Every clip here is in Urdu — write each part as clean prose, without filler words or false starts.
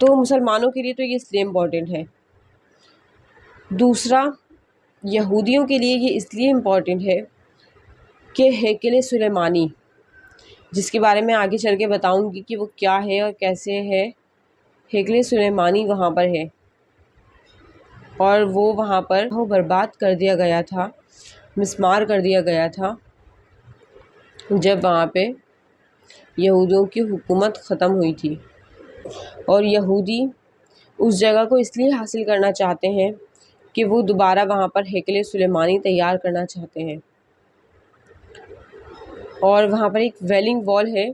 تو مسلمانوں کے لیے تو یہ اس لیے امپورٹنٹ ہے۔ دوسرا، یہودیوں کے لیے یہ اس لیے امپورٹنٹ ہے کہ ہیکل سلیمانی، جس کے بارے میں آگے چل کے بتاؤں گی کہ وہ کیا ہے اور کیسے ہے، ہیکل سلیمانی وہاں پر ہے اور وہ وہاں پر برباد کر دیا گیا تھا، مسمار کر دیا گیا تھا جب وہاں پہ یہودیوں کی حکومت ختم ہوئی تھی، اور یہودی اس جگہ کو اس لیے حاصل کرنا چاہتے ہیں کہ وہ دوبارہ وہاں پر ہیکل سلیمانی تیار کرنا چاہتے ہیں، اور وہاں پر ایک ویلنگ وال ہے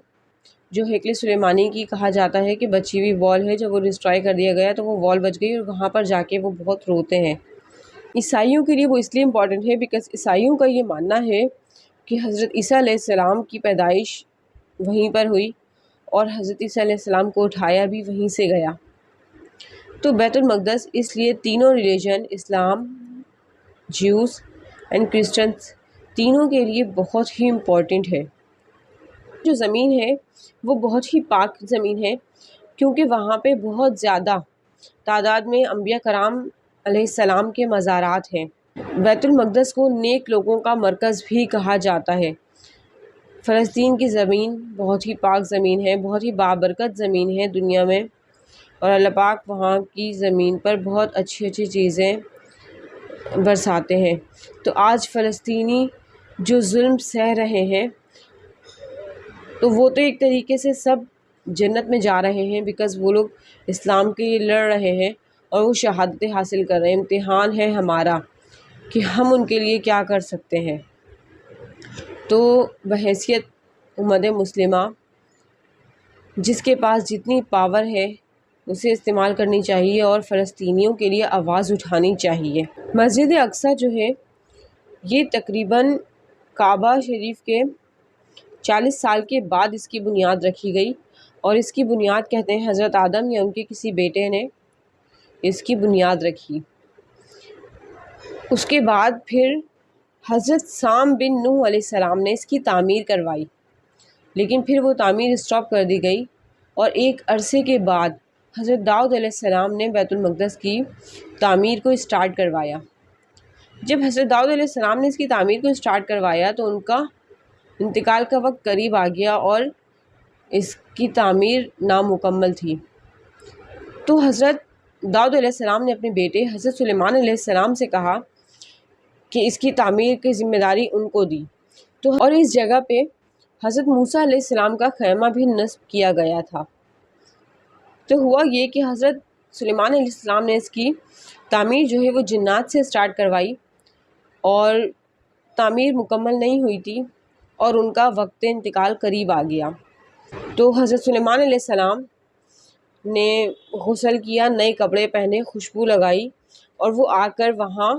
جو ہیکل سلیمانی کی کہا جاتا ہے کہ بچی ہوئی وال ہے، جب وہ ڈسٹرائے کر دیا گیا تو وہ وال بچ گئی، اور وہاں پر جا کے وہ بہت روتے ہیں۔ عیسائیوں کے لیے وہ اس لیے امپورٹنٹ ہے بیکاز عیسائیوں کا یہ ماننا ہے کہ حضرت عیسیٰ علیہ السلام کی پیدائش وہیں پر ہوئی اور حضرت عیسیٰ علیہ السلام کو اٹھایا بھی وہیں سے گیا۔ تو بیت المقدس اس لیے تینوں religion, Islam, Jews and Christians, تینوں کے لیے بہت ہی امپورٹنٹ ہے۔ جو زمین ہے وہ بہت ہی پاک زمین ہے، کیونکہ وہاں پہ بہت زیادہ تعداد میں انبیاء کرام علیہ السلام کے مزارات ہیں۔ بیت المقدس کو نیک لوگوں کا مرکز بھی کہا جاتا ہے۔ فلسطین کی زمین بہت ہی پاک زمین ہے، بہت ہی بابرکت زمین ہے دنیا میں، اور اللہ پاک وہاں کی زمین پر بہت اچھی اچھی چیزیں برساتے ہیں۔ تو آج فلسطینی جو ظلم سہ رہے ہیں، تو وہ تو ایک طریقے سے سب جنت میں جا رہے ہیں بیکاز وہ لوگ اسلام کے لیے لڑ رہے ہیں اور وہ شہادتیں حاصل کر رہے ہیں۔ امتحان ہے ہمارا کہ ہم ان کے لیے کیا کر سکتے ہیں۔ تو بحیثیت امت مسلمہ جس کے پاس جتنی پاور ہے اسے استعمال کرنی چاہیے اور فلسطینیوں کے لیے آواز اٹھانی چاہیے۔ مسجد اقصیٰ جو ہے یہ تقریباً کعبہ شریف کے 40 سال کے بعد اس کی بنیاد رکھی گئی، اور اس کی بنیاد کہتے ہیں حضرت آدم یا ان کے کسی بیٹے نے اس کی بنیاد رکھی۔ اس کے بعد پھر حضرت سام بن نوح علیہ السلام نے اس کی تعمیر کروائی، لیکن پھر وہ تعمیر اسٹاپ کر دی گئی، اور ایک عرصے کے بعد حضرت داؤد علیہ السلام نے بیت المقدس کی تعمیر کو اسٹارٹ کروایا۔ جب حضرت داؤد علیہ السلام نے اس کی تعمیر کو اسٹارٹ کروایا تو ان کا انتقال کا وقت قریب آ گیا اور اس کی تعمیر نامکمل تھی۔ تو حضرت داؤد علیہ السلام نے اپنے بیٹے حضرت سلیمان علیہ السلام سے کہا کہ اس کی تعمیر کی ذمہ داری ان کو دی، تو اور اس جگہ پہ حضرت موسیٰ علیہ السلام کا خیمہ بھی نصب کیا گیا تھا۔ تو ہوا یہ کہ حضرت سلیمان علیہ السلام نے اس کی تعمیر جو ہے وہ جنات سے اسٹارٹ کروائی، اور تعمیر مکمل نہیں ہوئی تھی اور ان کا وقت انتقال قریب آ گیا۔ تو حضرت سلیمان علیہ السلام نے غسل کیا، نئے کپڑے پہنے، خوشبو لگائی، اور وہ آ کر وہاں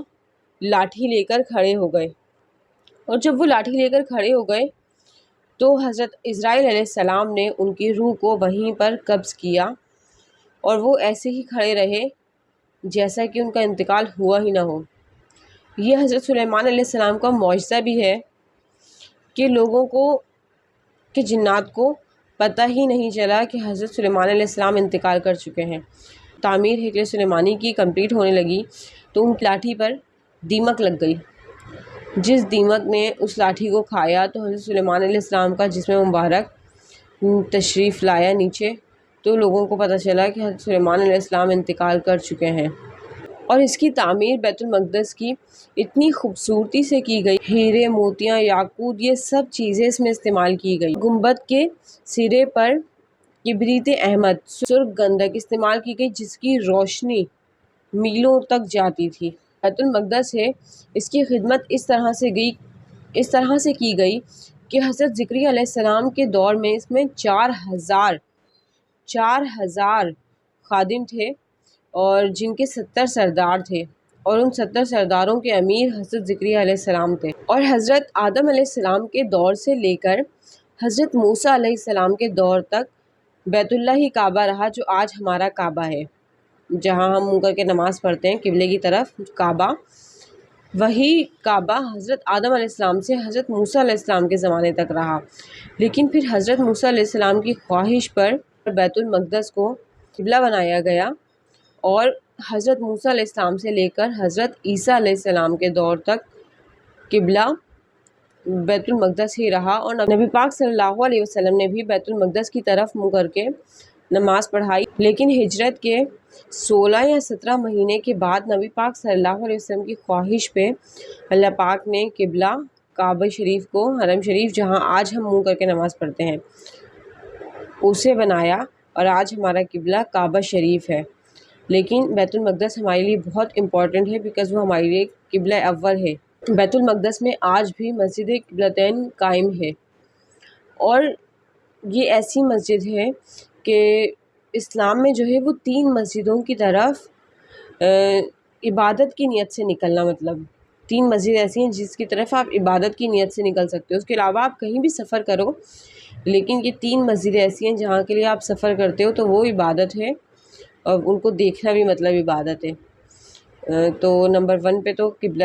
لاٹھی لے کر کھڑے ہو گئے، اور جب وہ لاٹھی لے کر کھڑے ہو گئے تو حضرت عزرائیل علیہ السلام نے ان کی روح کو وہیں پر قبض کیا، اور وہ ایسے ہی کھڑے رہے جیسا کہ ان کا انتقال ہوا ہی نہ ہو۔ یہ حضرت سلیمان علیہ السلام کا معجزہ بھی ہے کہ لوگوں کو، کہ جنات کو پتہ ہی نہیں چلا کہ حضرت سلیمان علیہ السلام انتقال کر چکے ہیں۔ تعمیر ہیکل سلیمانی کی کمپلیٹ ہونے لگی تو ان کی لاٹھی پر دیمک لگ گئی، جس دیمک نے اس لاٹھی کو کھایا تو حضرت سلیمان علیہ السلام کا جسم مبارک تشریف لایا نیچے، تو لوگوں کو پتہ چلا کہ حضرت سلیمان علیہ السلام انتقال کر چکے ہیں۔ اور اس کی تعمیر بیت المقدس کی اتنی خوبصورتی سے کی گئی، ہیرے، موتیاں، یاقوت، یہ سب چیزیں اس میں استعمال کی گئی۔ گنبد کے سرے پر کبریت احمد، سرخ گندھک استعمال کی گئی جس کی روشنی میلوں تک جاتی تھی۔ بیت المقدس ہے اس کی خدمت اس طرح سے کی گئی کہ حضرت زکریا علیہ السلام کے دور میں اس میں 4000 خادم تھے، اور جن کے 70 سردار تھے، اور ان 70 سرداروں کے امیر حضرت زکریا علیہ السلام تھے۔ اور حضرت آدم علیہ السلام کے دور سے لے کر حضرت موسیٰ علیہ السلام کے دور تک بیت اللہ ہی کعبہ رہا، جو آج ہمارا کعبہ ہے، جہاں ہم منہ کر کے نماز پڑھتے ہیں قبلے کی طرف کعبہ۔ وہی کعبہ حضرت آدم علیہ السلام سے حضرت موسیٰ علیہ السلام کے زمانے تک رہا، لیکن پھر حضرت موسیٰ علیہ السلام کی خواہش پر بیت المقدس کو قبلہ بنایا گیا، اور حضرت موسیٰ علیہ السلام سے لے کر حضرت عیسیٰ علیہ السلام کے دور تک قبلہ بیت المقدس ہی رہا، اور نبی پاک صلی اللہ علیہ وسلم نے بھی بیت المقدس کی طرف منہ کر کے نماز پڑھائی۔ لیکن ہجرت کے 16 یا 17 مہینے کے بعد نبی پاک صلی اللہ علیہ وسلم کی خواہش پہ اللہ پاک نے قبلہ کعبہ شریف کو، حرم شریف جہاں آج ہم منہ کر کے نماز پڑھتے ہیں، اسے بنایا، اور آج ہمارا قبلہ کعبہ شریف ہے۔ لیکن بیت المقدس ہمارے لیے بہت امپورٹنٹ ہے، بیکاز وہ ہمارے لیے قبلہ اول ہے۔ بیت المقدس میں آج بھی مسجد قبلتین قائم ہے، اور یہ ایسی مسجد ہے کہ اسلام میں جو ہے وہ 3 مسجدوں کی طرف عبادت کی نیت سے نکلنا، مطلب 3 مسجد ایسی ہیں جس کی طرف آپ عبادت کی نیت سے نکل سکتے ہو۔ اس کے علاوہ آپ کہیں بھی سفر کرو، لیکن یہ 3 مسجدیں ایسی ہیں جہاں کے لیے آپ سفر کرتے ہو تو وہ عبادت ہے، اور ان کو دیکھنا بھی مطلب عبادت ہے۔ تو نمبر 1 پہ تو قبلہ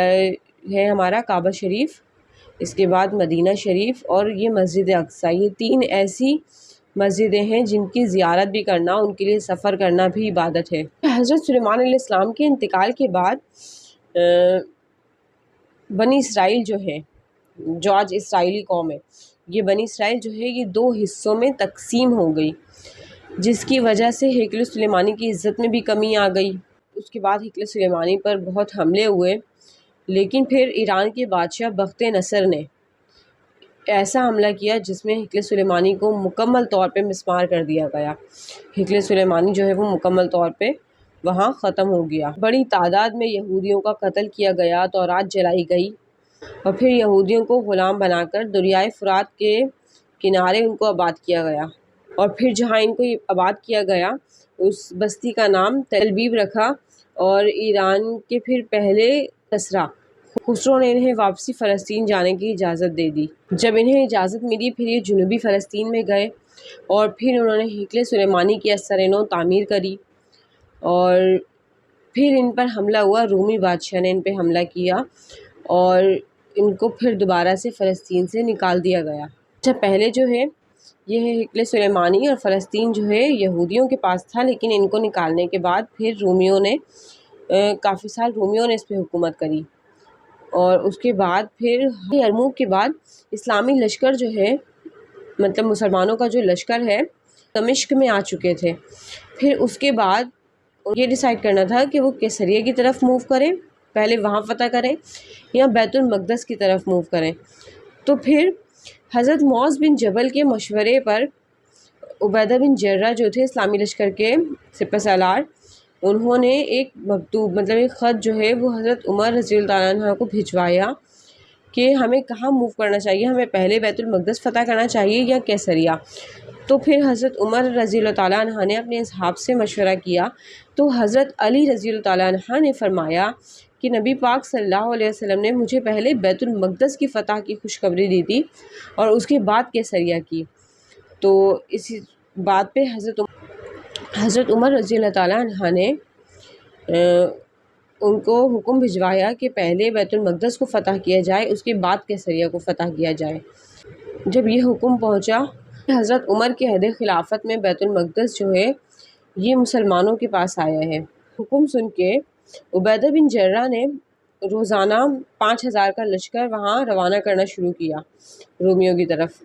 ہے ہمارا کعبہ شریف، اس کے بعد مدینہ شریف، اور یہ مسجد اقصیٰ۔ یہ 3 ایسی مسجدیں ہیں جن کی زیارت بھی کرنا، ان کے لیے سفر کرنا بھی عبادت ہے۔ حضرت سلیمان علیہ السلام کے انتقال کے بعد بنی اسرائیل جو ہے، جو آج اسرائیلی قوم ہے، یہ بنی اسرائیل جو ہے یہ 2 حصوں میں تقسیم ہو گئی، جس کی وجہ سے ہیکل سلیمانی کی عزت میں بھی کمی آ گئی۔ اس کے بعد ہیکل سلیمانی پر بہت حملے ہوئے، لیکن پھر ایران کے بادشاہ بخت نصر نے ایسا حملہ کیا جس میں ہیکل سلیمانی کو مکمل طور پہ مسمار کر دیا گیا۔ ہیکل سلیمانی جو ہے وہ مکمل طور پہ وہاں ختم ہو گیا۔ بڑی تعداد میں یہودیوں کا قتل کیا گیا، تورات جلائی گئی، اور پھر یہودیوں کو غلام بنا کر دریائے فرات کے کنارے ان کو آباد کیا گیا، اور پھر جہاں ان کو آباد کیا گیا اس بستی کا نام تل ابیب رکھا، اور ایران کے پھر پہلے کسریٰ خسرو نے انہیں واپسی فلسطین جانے کی اجازت دے دی۔ جب انہیں اجازت ملی پھر یہ جنوبی فلسطین میں گئے، اور پھر انہوں نے ہیکل سلیمانی کی اثر نو تعمیر کری، اور پھر ان پر حملہ ہوا، رومی بادشاہ نے ان پہ حملہ کیا، اور ان کو پھر دوبارہ سے فلسطین سے نکال دیا گیا۔ اچھا، پہلے جو ہے یہ ہیکل سلیمانی اور فلسطین جو ہے یہودیوں کے پاس تھا، لیکن ان کو نکالنے کے بعد پھر رومیوں نے کافی سال رومیوں نے اس پہ حکومت کری، اور اس کے بعد پھر یرموک کے بعد اسلامی لشکر جو ہے، مطلب مسلمانوں کا جو لشکر ہے، دمشق میں آ چکے تھے۔ پھر اس کے بعد یہ ڈیسائیڈ کرنا تھا کہ وہ کیسریہ کی طرف موو کریں، پہلے وہاں فتح کریں، یا بیت المقدس کی طرف موو کریں۔ تو پھر حضرت معاذ بن جبل کے مشورے پر عبیدہ بن جرہ جو تھے اسلامی لشکر کے سپہ سالار، انہوں نے ایک مکتوب، مطلب ایک خط جو ہے وہ حضرت عمر رضی اللہ تعالیٰ عنہ کو بھجوایا کہ ہمیں کہاں موو کرنا چاہیے، ہمیں پہلے بیت المقدس فتح کرنا چاہیے یا کیسریہ۔ تو پھر حضرت عمر رضی اللہ تعالیٰ عنہ نے اپنے اصحاب سے مشورہ کیا، تو حضرت علی رضی اللہ تعالیٰ عنہ نے فرمایا کہ نبی پاک صلی اللہ علیہ وسلم نے مجھے پہلے بیت المقدس کی فتح کی خوشخبری دی تھی، اور اس کے بعد کیسریہ کی۔ تو اسی بات پہ حضرت عمر رضی اللہ تعالیٰ عنہ نے ان کو حکم بھجوایا کہ پہلے بیت المقدس کو فتح کیا جائے، اس کے بعد کیسریہ کو فتح کیا جائے۔ جب یہ حکم پہنچا حضرت عمر کے عہد خلافت میں بیت المقدس جو ہے یہ مسلمانوں کے پاس آیا ہے۔ حکم سن کے عبیدہ بن جرہ نے روزانہ 5000 کا لشکر وہاں روانہ کرنا شروع کیا رومیوں کی طرف۔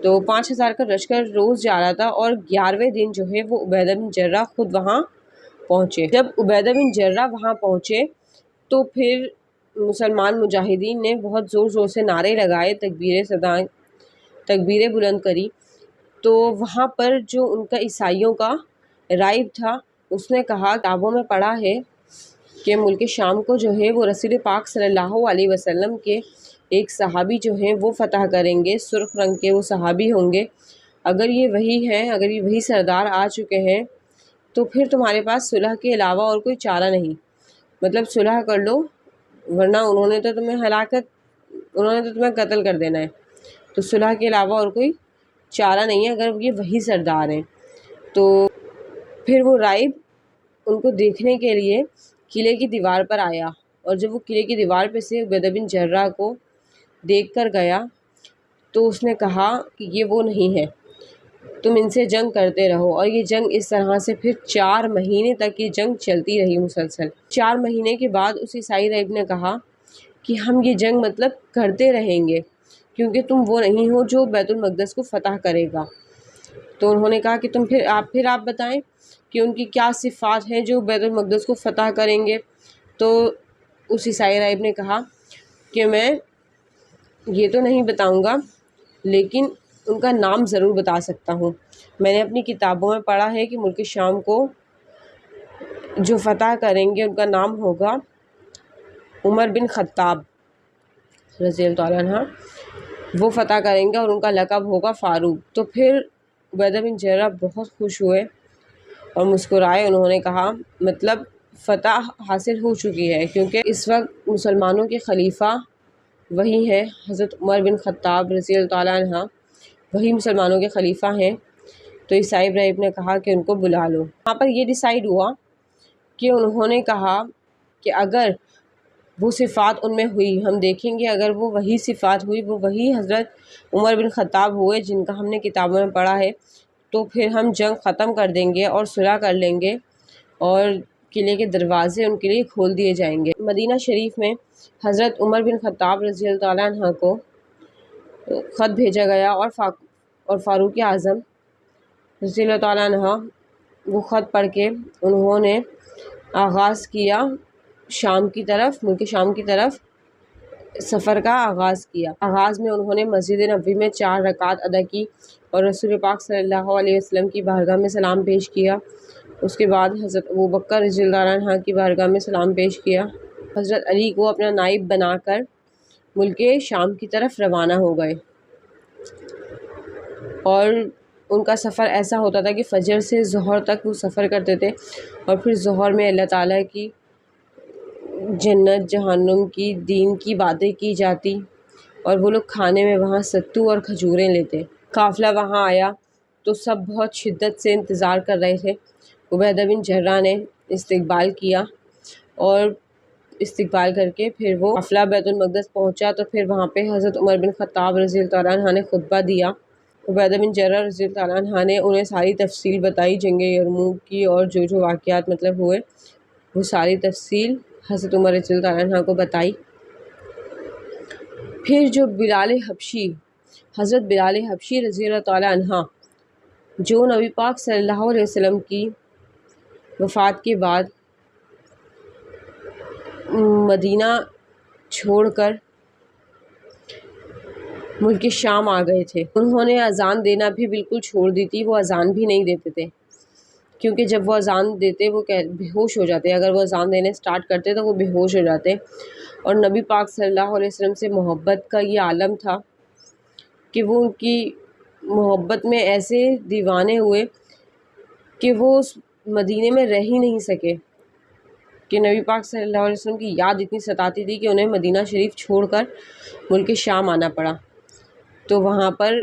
تو 5000 کا لشکر روز جا رہا تھا، اور 11ویں دن جو ہے وہ عبیدہ بن جرہ خود وہاں پہنچے۔ جب عبیدہ بن جرہ وہاں پہنچے تو پھر مسلمان مجاہدین نے بہت زور زور سے نعرے لگائے، تکبیریں بلند کری۔ تو وہاں پر جو ان کا عیسائیوں کا راہب تھا، اس نے کہا، کتابوں میں پڑھا ہے کہ ملک شام کو جو ہے وہ رسول پاک صلی اللہ علیہ وسلم کے ایک صحابی جو ہیں وہ فتح کریں گے، سرخ رنگ کے وہ صحابی ہوں گے۔ اگر یہ وہی ہیں، اگر یہ وہی سردار آ چکے ہیں تو پھر تمہارے پاس صلح کے علاوہ اور کوئی چارہ نہیں، مطلب صلح کر لو، ورنہ انہوں نے تو تمہیں قتل کر دینا ہے۔ تو صلح کے علاوہ اور کوئی چارہ نہیں ہے اگر یہ وہی سردار ہیں۔ تو پھر وہ راہب ان کو دیکھنے کے لیے قلعے کی دیوار پر آیا، اور جب وہ قلعے کی دیوار پہ سے عبیدہ بن جرہ کو دیکھ کر گیا تو اس نے کہا کہ یہ وہ نہیں ہے۔ تم ان سے جنگ کرتے رہو۔ اور یہ جنگ اس طرح سے پھر 4 مہینے تک یہ جنگ چلتی رہی مسلسل۔ 4 مہینے کے بعد اس عیسائی راہب نے کہا کہ ہم یہ جنگ مطلب کرتے رہیں گے، کیونکہ تم وہ نہیں ہو جو بیت المقدس کو فتح کرے گا۔ تو انہوں نے کہا کہ پھر آپ بتائیں کہ ان کی کیا صفات ہیں جو بیت المقدس کو فتح کریں گے۔ تو اس عیسائی راہب نے کہا کہ میں یہ تو نہیں بتاؤں گا، لیکن ان کا نام ضرور بتا سکتا ہوں۔ میں نے اپنی کتابوں میں پڑھا ہے کہ ملک شام کو جو فتح کریں گے ان کا نام ہوگا عمر بن خطاب رضی اللہ تعالیٰ عنہ، وہ فتح کریں گے اور ان کا لقب ہوگا فاروق۔ تو پھر عبیدہ بن جرہ بہت خوش ہوئے اور مسکرائے۔ انہوں نے کہا مطلب فتح حاصل ہو چکی ہے، کیونکہ اس وقت مسلمانوں کے خلیفہ وہی ہیں حضرت عمر بن خطاب رضی اللہ تعالیٰ عنہ، وہی مسلمانوں کے خلیفہ ہیں۔ تو عیسائی راہب نے کہا کہ ان کو بلا لو۔ یہاں پر یہ ڈیسائیڈ ہوا کہ انہوں نے کہا کہ اگر وہ صفات ان میں ہوئی، ہم دیکھیں گے اگر وہ وہی صفات ہوئی، وہ وہی حضرت عمر بن خطاب ہوئے جن کا ہم نے کتابوں میں پڑھا ہے، تو پھر ہم جنگ ختم کر دیں گے اور صلح کر لیں گے اور قلعے کے دروازے ان کے لیے کھول دیے جائیں گے۔ مدینہ شریف میں حضرت عمر بن خطاب رضی اللہ تعالیٰ عنہ کو خط بھیجا گیا اور فاروق اعظم رضی اللہ تعالیٰ عنہ وہ خط پڑھ کے انہوں نے آغاز کیا شام کی طرف، ملک شام کی طرف سفر کا آغاز کیا۔ آغاز میں انہوں نے مسجد نبوی میں 4 رکعت ادا کی اور رسول پاک صلی اللہ علیہ وسلم کی بارگاہ میں سلام پیش کیا۔ اس کے بعد حضرت ابوبکر رضی اللہ عنہ کی بارگاہ میں سلام پیش کیا۔ حضرت علی کو اپنا نائب بنا کر ملک شام کی طرف روانہ ہو گئے، اور ان کا سفر ایسا ہوتا تھا کہ فجر سے ظہر تک وہ سفر کرتے تھے، اور پھر ظہر میں اللہ تعالیٰ کی جنت جہنم کی دین کی باتیں کی جاتی، اور وہ لوگ کھانے میں وہاں ستو اور کھجوریں لیتے۔ قافلہ وہاں آیا تو سب بہت شدت سے انتظار کر رہے تھے۔ عبیدہ بن جرہ نے استقبال کیا، اور استقبال کر کے پھر وہ قافلہ بیت المقدس پہنچا، تو پھر وہاں پہ حضرت عمر بن خطاب رضی اللہ تعالیٰ عنہ نے خطبہ دیا۔ عبیدہ بن جرہ رضی اللہ تعالیٰ عنہ نے انہیں ساری تفصیل بتائی جنگ یرموک کی، اور جو واقعات مطلب ہوئے وہ ساری تفصیل حضرت عمر رضی اللہ تعالیٰ عنہ کو بتائی۔ پھر جو حضرت بلال حبشی رضی اللہ تعالیٰ عنہ، جو نبی پاک صلی اللہ علیہ وسلم کی وفات کے بعد مدینہ چھوڑ کر ملک شام آ گئے تھے، انہوں نے اذان دینا بھی بالکل چھوڑ دی تھی۔ وہ اذان بھی نہیں دیتے تھے، کیونکہ جب وہ اذان دیتے وہ بے ہوش ہو جاتے، اگر وہ اذان دینے سٹارٹ کرتے تو وہ بے ہوش ہو جاتے۔ اور نبی پاک صلی اللہ علیہ وسلم سے محبت کا یہ عالم تھا کہ وہ ان کی محبت میں ایسے دیوانے ہوئے کہ وہ اس مدینے میں رہ ہی نہیں سکے، کہ نبی پاک صلی اللہ علیہ وسلم کی یاد اتنی ستاتی تھی کہ انہیں مدینہ شریف چھوڑ کر ملک شام آنا پڑا۔ تو وہاں پر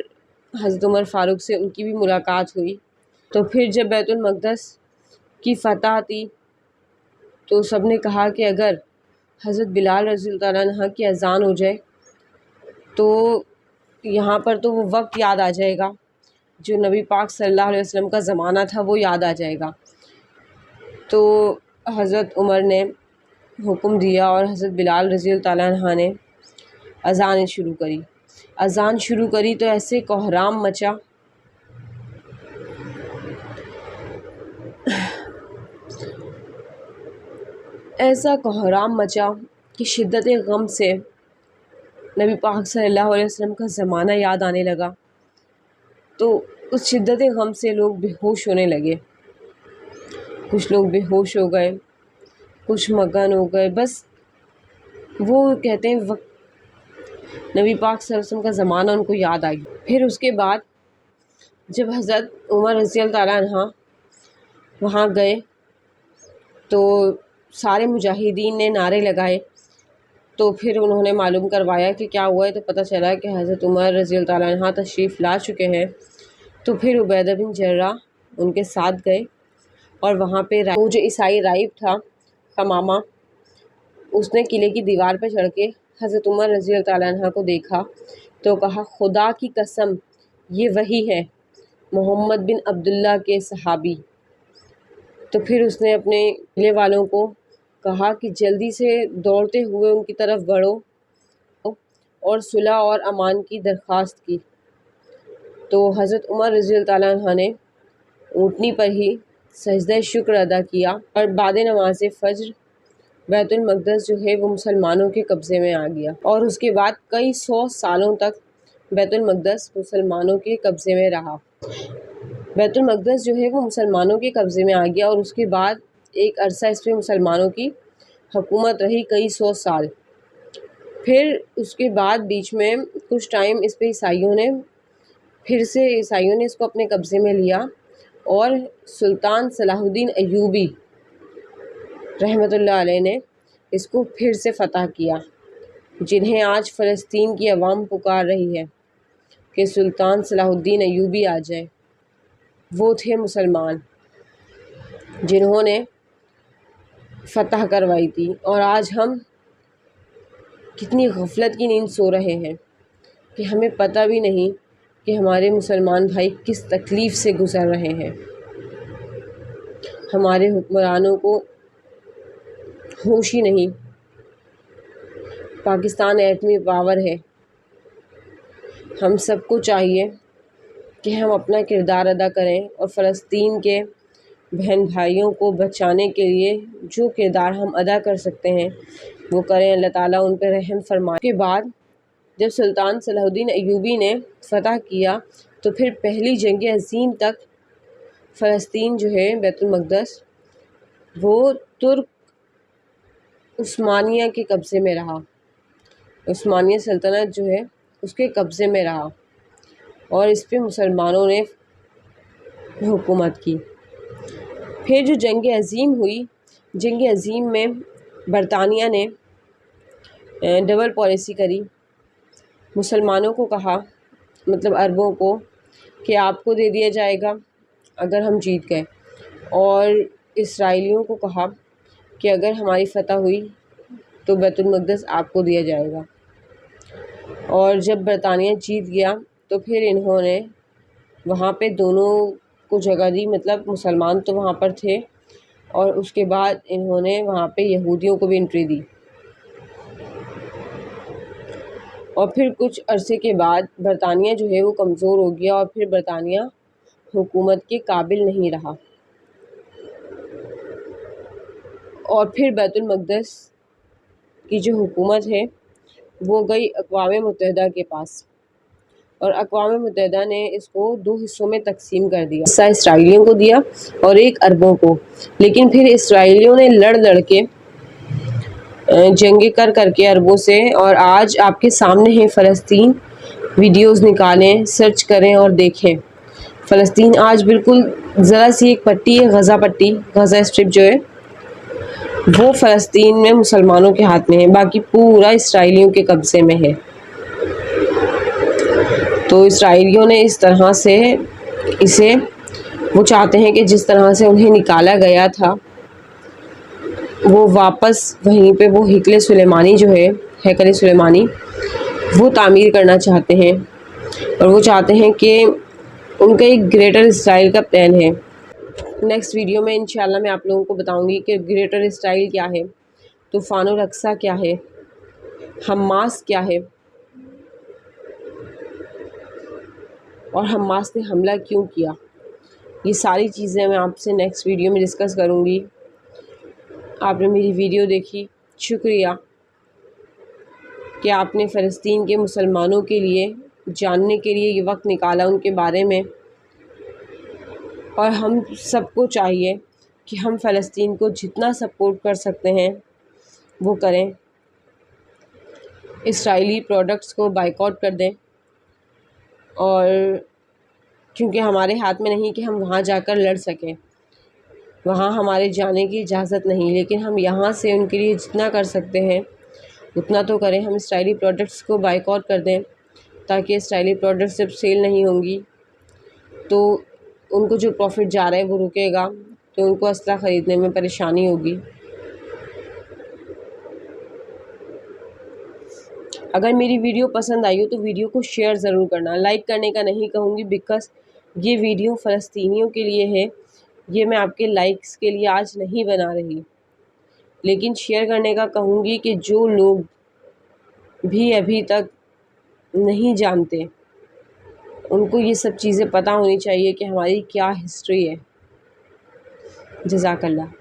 حضرت عمر فاروق سے ان کی بھی ملاقات ہوئی۔ تو پھر جب بیت المقدس کی فتح تھی تو سب نے کہا کہ اگر حضرت بلال رضی اللہ تعالیٰ عنہ کی اذان ہو جائے تو یہاں پر تو وہ وقت یاد آ جائے گا، جو نبی پاک صلی اللہ علیہ وسلم کا زمانہ تھا وہ یاد آ جائے گا۔ تو حضرت عمر نے حکم دیا اور حضرت بلال رضی اللہ تعالیٰ عنہ نے اذان شروع کری۔ اذان شروع کری تو ایسے کوہرام مچا، ایسا کوہرام مچا کہ شدت غم سے نبی پاک صلی اللہ علیہ وسلم کا زمانہ یاد آنے لگا۔ تو اس شدت غم سے لوگ بے ہوش ہونے لگے، کچھ لوگ بے ہوش ہو گئے، کچھ مگن ہو گئے، بس وہ کہتے ہیں وقت نبی پاک صلی اللہ علیہ وسلم کا زمانہ ان کو یاد آ گیا۔ پھر اس کے بعد جب حضرت عمر رضی اللہ تعالیٰ عنہ وہاں گئے تو سارے مجاہدین نے نعرے لگائے، تو پھر انہوں نے معلوم کروایا کہ کیا ہوا ہے، تو پتہ چلا کہ حضرت عمر رضی اللہ تعالیٰ عنہ تشریف لا چکے ہیں۔ تو پھر عبیدہ بن جرہ ان کے ساتھ گئے، اور وہاں پہ وہ جو عیسائی راہب تھا ثمامہ، اس نے قلعے کی دیوار پہ چڑھ کے حضرت عمر رضی اللہ تعالیٰ عنہ کو دیکھا تو کہا خدا کی قسم یہ وہی ہے محمد بن عبداللہ کے صحابی۔ تو پھر اس نے اپنے قلعے والوں کو کہا کہ جلدی سے دوڑتے ہوئے ان کی طرف بڑھو اور صلح اور امان کی درخواست کی۔ تو حضرت عمر رضی اللہ تعالیٰ عنہ نے اونٹنی پر ہی سجدہ شکر ادا کیا اور بعد نماز فجر بیت المقدس جو ہے وہ مسلمانوں کے قبضے میں آ گیا، اور اس کے بعد کئی 100 سالوں تک بیت المقدس مسلمانوں کے قبضے میں رہا۔ بیت المقدس جو ہے وہ مسلمانوں کے قبضے میں آ گیا، اور اس کے بعد ایک عرصہ اس پہ مسلمانوں کی حکومت رہی، کئی 100 سال۔ پھر اس کے بعد بیچ میں کچھ ٹائم اس پہ عیسائیوں نے اس کو اپنے قبضے میں لیا، اور سلطان صلاح الدین ایوبی رحمۃ اللہ علیہ نے اس کو پھر سے فتح کیا، جنہیں آج فلسطین کی عوام پکار رہی ہے کہ سلطان صلاح الدین ایوبی آ جائے۔ وہ تھے مسلمان جنہوں نے فتح کروائی تھی، اور آج ہم کتنی غفلت کی نیند سو رہے ہیں کہ ہمیں پتہ بھی نہیں کہ ہمارے مسلمان بھائی کس تکلیف سے گزر رہے ہیں۔ ہمارے حکمرانوں کو ہوش ہی نہیں۔ پاکستان ایٹمی پاور ہے، ہم سب کو چاہیے کہ ہم اپنا کردار ادا کریں اور فلسطین کے بہن بھائیوں کو بچانے کے لیے جو کردار ہم ادا کر سکتے ہیں وہ کریں۔ اللہ تعالیٰ ان پہ رحم فرمائے۔ کے بعد جب سلطان صلاح الدین ایوبی نے فتح کیا تو پھر پہلی جنگ عظیم تک فلسطین جو ہے بیت المقدس وہ ترک عثمانیہ کے قبضے میں رہا، عثمانیہ سلطنت جو ہے اس کے قبضے میں رہا، اور اس پہ مسلمانوں نے حکومت کی۔ پھر جو جنگ عظیم ہوئی، جنگ عظیم میں برطانیہ نے ڈبل پالیسی کری، مسلمانوں کو کہا، مطلب عربوں کو، کہ آپ کو دے دیا جائے گا اگر ہم جیت گئے، اور اسرائیلیوں کو کہا کہ اگر ہماری فتح ہوئی تو بیت المقدس آپ کو دیا جائے گا۔ اور جب برطانیہ جیت گیا تو پھر انہوں نے وہاں پہ دونوں کو جگہ دی، مطلب مسلمان تو وہاں پر تھے، اور اس کے بعد انہوں نے وہاں پہ یہودیوں کو بھی انٹری دی۔ اور پھر کچھ عرصے کے بعد برطانیہ جو ہے وہ کمزور ہو گیا، اور پھر برطانیہ حکومت کے قابل نہیں رہا، اور پھر بیت المقدس کی جو حکومت ہے وہ گئی اقوام متحدہ کے پاس، اور اقوام متحدہ نے اس کو 2 حصوں میں تقسیم کر دیا، حصہ اسرائیلیوں کو دیا اور ایک عربوں کو۔ لیکن پھر اسرائیلیوں نے لڑ کے جنگیں کر کے عربوں سے، اور آج آپ کے سامنے ہے فلسطین، ویڈیوز نکالیں، سرچ کریں اور دیکھیں۔ فلسطین آج بالکل ذرا سی ایک پٹی ہے، غزہ اسٹرپ جو ہے وہ فلسطین میں مسلمانوں کے ہاتھ میں ہے، باقی پورا اسرائیلیوں کے قبضے میں ہے۔ تو اسرائیلیوں نے اس طرح سے وہ چاہتے ہیں کہ جس طرح سے انہیں نکالا گیا تھا وہ واپس وہیں پہ وہ ہیکل سلیمانی جو ہے، ہیکل سلیمانی وہ تعمیر کرنا چاہتے ہیں، اور وہ چاہتے ہیں کہ ان کا ایک گریٹر اسرائیل کا پلان ہے۔ نیکسٹ ویڈیو میں انشاءاللہ میں آپ لوگوں کو بتاؤں گی کہ گریٹر اسرائیل کیا ہے، طوفان الاقصی کیا ہے، حماس کیا ہے، اور حماس نے حملہ کیوں کیا۔ یہ ساری چیزیں میں آپ سے نیکسٹ ویڈیو میں ڈسکس کروں گی۔ آپ نے میری ویڈیو دیکھی، شکریہ کہ آپ نے فلسطین کے مسلمانوں کے لیے جاننے کے لیے یہ وقت نکالا ان کے بارے میں، اور ہم سب کو چاہیے کہ ہم فلسطین کو جتنا سپورٹ کر سکتے ہیں وہ کریں، اسرائیلی پروڈکٹس کو بائیکاٹ کر دیں، اور کیونکہ ہمارے ہاتھ میں نہیں کہ ہم وہاں جا کر لڑ سکیں، وہاں ہمارے جانے کی اجازت نہیں، لیکن ہم یہاں سے ان کے لیے جتنا کر سکتے ہیں اتنا تو کریں۔ ہم اسرائیلی پروڈکٹس کو بائیکاٹ کر دیں، تاکہ اسرائیلی پروڈکٹس جب سیل نہیں ہوں گی تو ان کو جو پروفٹ جا رہا ہے وہ رکے گا، تو ان کو اسلحہ خریدنے میں پریشانی ہوگی۔ اگر میری ویڈیو پسند آئی ہو تو ویڈیو کو شیئر ضرور کرنا، لائک کرنے کا نہیں کہوں گی، بیکاز یہ ویڈیو فلسطینیوں کے لیے ہے، یہ میں آپ کے لائکس کے لیے آج نہیں بنا رہی، لیکن شیئر کرنے کا کہوں گی کہ جو لوگ بھی ابھی تک نہیں جانتے ان کو یہ سب چیزیں پتہ ہونی چاہیے کہ ہماری کیا ہسٹری ہے۔ جزاک اللہ۔